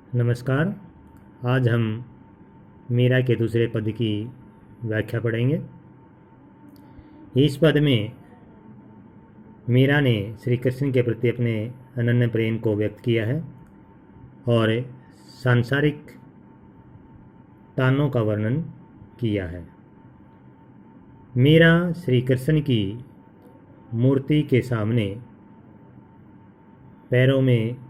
नमस्कार। आज हम मीरा के दूसरे पद की व्याख्या पढ़ेंगे। इस पद में मीरा ने श्री कृष्ण के प्रति अपने अनन्य प्रेम को व्यक्त किया है और सांसारिक तानों का वर्णन किया है। मीरा श्री कृष्ण की मूर्ति के सामने पैरों में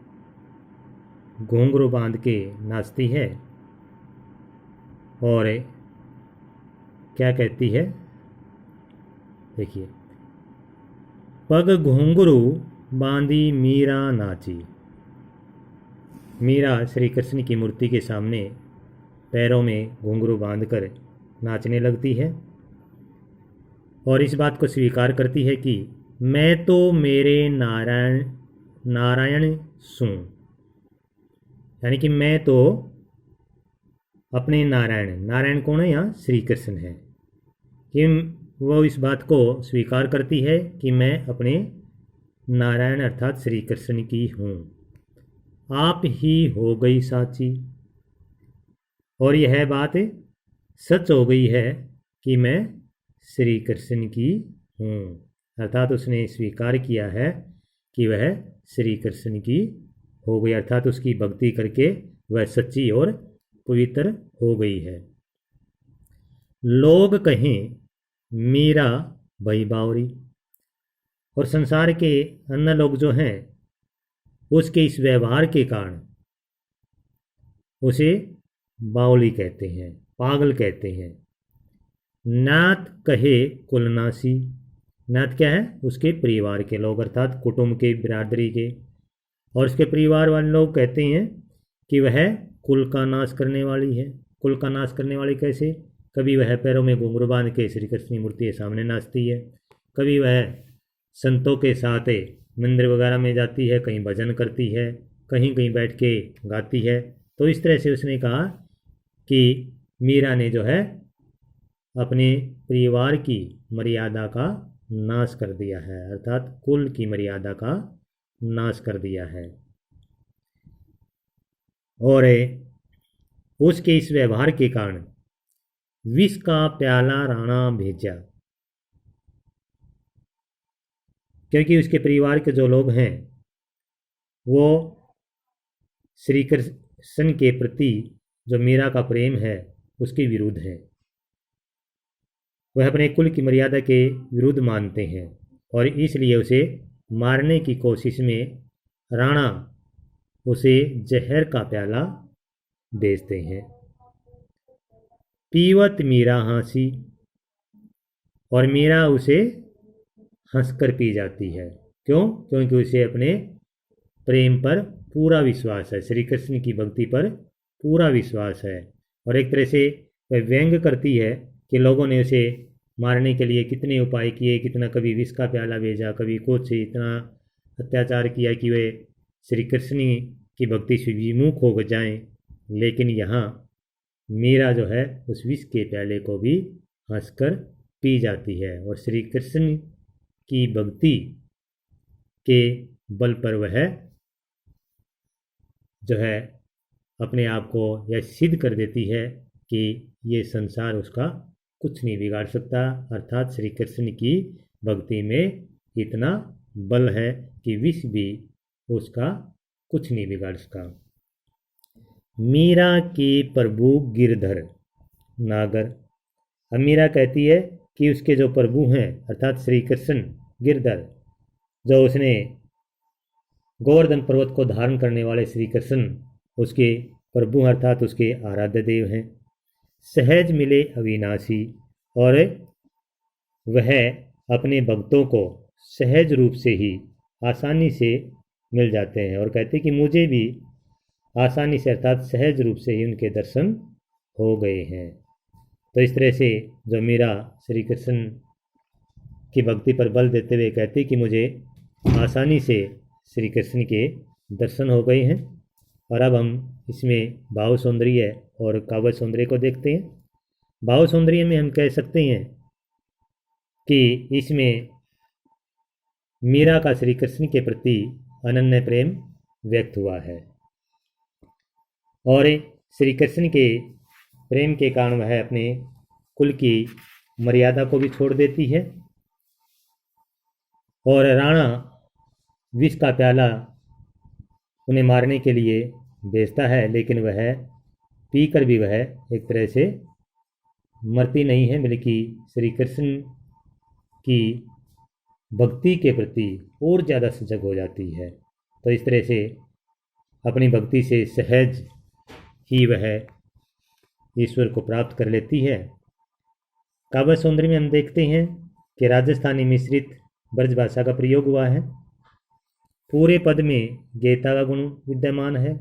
घुंघरू बांध के नाचती है और क्या कहती है, देखिए। पग घुंघरू बांधी मीरा नाची। मीरा श्री कृष्ण की मूर्ति के सामने पैरों में घुंघरू बांधकर नाचने लगती है और इस बात को स्वीकार करती है कि मैं तो मेरे नारायण सूं, यानी कि मैं तो अपने नारायण कौन है यहाँ? श्री कृष्ण है। कि वो इस बात को स्वीकार करती है कि मैं अपने नारायण अर्थात श्री कृष्ण की हूँ। आप ही हो गई साची, और यह बात सच हो गई है कि मैं श्री कृष्ण की हूँ, अर्थात उसने स्वीकार किया है कि वह श्री कृष्ण की हो गई, अर्थात उसकी भक्ति करके वह सच्ची और पवित्र हो गई है। लोग कहें मीरा भई बावरी, और संसार के अन्य लोग जो हैं उसके इस व्यवहार के कारण उसे बावली कहते हैं, पागल कहते हैं। नात कहे कुलनासी, नात क्या है? उसके परिवार के लोग, अर्थात कुटुंब के, बिरादरी के, और उसके परिवार वाले लोग कहते हैं कि वह कुल का नाश करने वाली है। कुल का नाश करने वाली कैसे? कभी वह पैरों में घुंघरू बांध के श्री कृष्ण की मूर्ति के सामने नाचती है, कभी वह संतों के साथ मंदिर वगैरह में जाती है, कहीं भजन करती है, कहीं कहीं बैठ के गाती है। तो इस तरह से उसने कहा कि मीरा ने जो है अपने परिवार की मर्यादा का नाश कर दिया है, अर्थात कुल की मर्यादा का नाश कर दिया है। और उसके इस व्यवहार के कारण विष का प्याला राणा भेजा, क्योंकि उसके परिवार के जो लोग हैं वो श्री कृष्ण के प्रति जो मीरा का प्रेम है उसके विरुद्ध है। वह अपने कुल की मर्यादा के विरुद्ध मानते हैं और इसलिए उसे मारने की कोशिश में राणा उसे जहर का प्याला भेजते हैं। पीवत मीरा हंसी, और मीरा उसे हंसकर पी जाती है। क्यों? क्योंकि उसे अपने प्रेम पर पूरा विश्वास है, श्री कृष्ण की भक्ति पर पूरा विश्वास है। और एक तरह से वह व्यंग करती है कि लोगों ने उसे मारने के लिए कितने उपाय किए, कितना कभी विष का प्याला भेजा, कभी कुछ, इतना अत्याचार किया कि वे श्री कृष्ण की भक्ति से विमुख हो जाएं। लेकिन यहाँ मीरा जो है उस विष के प्याले को भी हंसकर पी जाती है और श्री कृष्ण की भक्ति के बल पर वह जो है अपने आप को यह सिद्ध कर देती है कि ये संसार उसका कुछ नहीं बिगाड़ सकता, अर्थात श्री कृष्ण की भक्ति में इतना बल है कि विष भी उसका कुछ नहीं बिगाड़ सका। मीरा के प्रभु गिरधर नागर, अब मीरा कहती है कि उसके जो प्रभु हैं अर्थात श्री कृष्ण गिरधर, जो उसने गोवर्धन पर्वत को धारण करने वाले श्री कृष्ण उसके प्रभु अर्थात उसके आराध्य देव हैं। सहज मिले अविनाशी, और वह अपने भक्तों को सहज रूप से ही आसानी से मिल जाते हैं और कहते हैं कि मुझे भी आसानी से अर्थात सहज रूप से ही उनके दर्शन हो गए हैं। तो इस तरह से जो मीरा श्री कृष्ण की भक्ति पर बल देते हुए कहती कि मुझे आसानी से श्री कृष्ण के दर्शन हो गए हैं। और अब हम इसमें भाव सौंदर्य और काव्य सौंदर्य को देखते हैं। भाव सौंदर्य में हम कह सकते हैं कि इसमें मीरा का श्री कृष्ण के प्रति अनन्य प्रेम व्यक्त हुआ है। और श्री कृष्ण के प्रेम के कारण वह अपने कुल की मर्यादा को भी छोड़ देती है और राणा विष का प्याला उन्हें मारने के लिए भेजता है, लेकिन वह पीकर भी वह एक तरह से मरती नहीं है, बल्कि श्री कृष्ण की भक्ति के प्रति और ज़्यादा सजग हो जाती है। तो इस तरह से अपनी भक्ति से सहज ही वह ईश्वर को प्राप्त कर लेती है। काव्य सौंदर्य में हम देखते हैं कि राजस्थानी मिश्रित ब्रजभाषा का प्रयोग हुआ है। पूरे पद में गेयता का गुण विद्यमान है।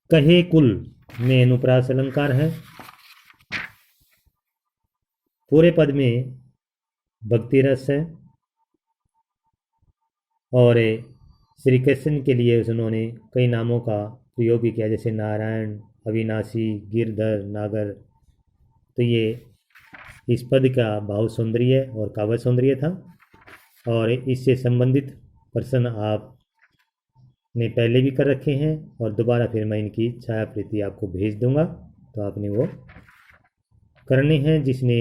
कहे कुल में अनुप्रास अलंकार है। पूरे पद में भक्ति रस है और श्री कृष्ण के लिए उन्होंने कई नामों का प्रयोग भी किया, जैसे नारायण, अविनाशी, गिरधर, नागर। तो ये इस पद का भाव सौंदर्य और काव्य सौंदर्य था। और इससे संबंधित प्रश्न आपने पहले भी कर रखे हैं और दोबारा फिर मैं इनकी छायाप्रति आपको भेज दूंगा, तो आपने वो करने हैं। जिसने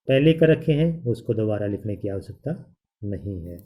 पहले कर रखे हैं उसको दोबारा लिखने की आवश्यकता नहीं है।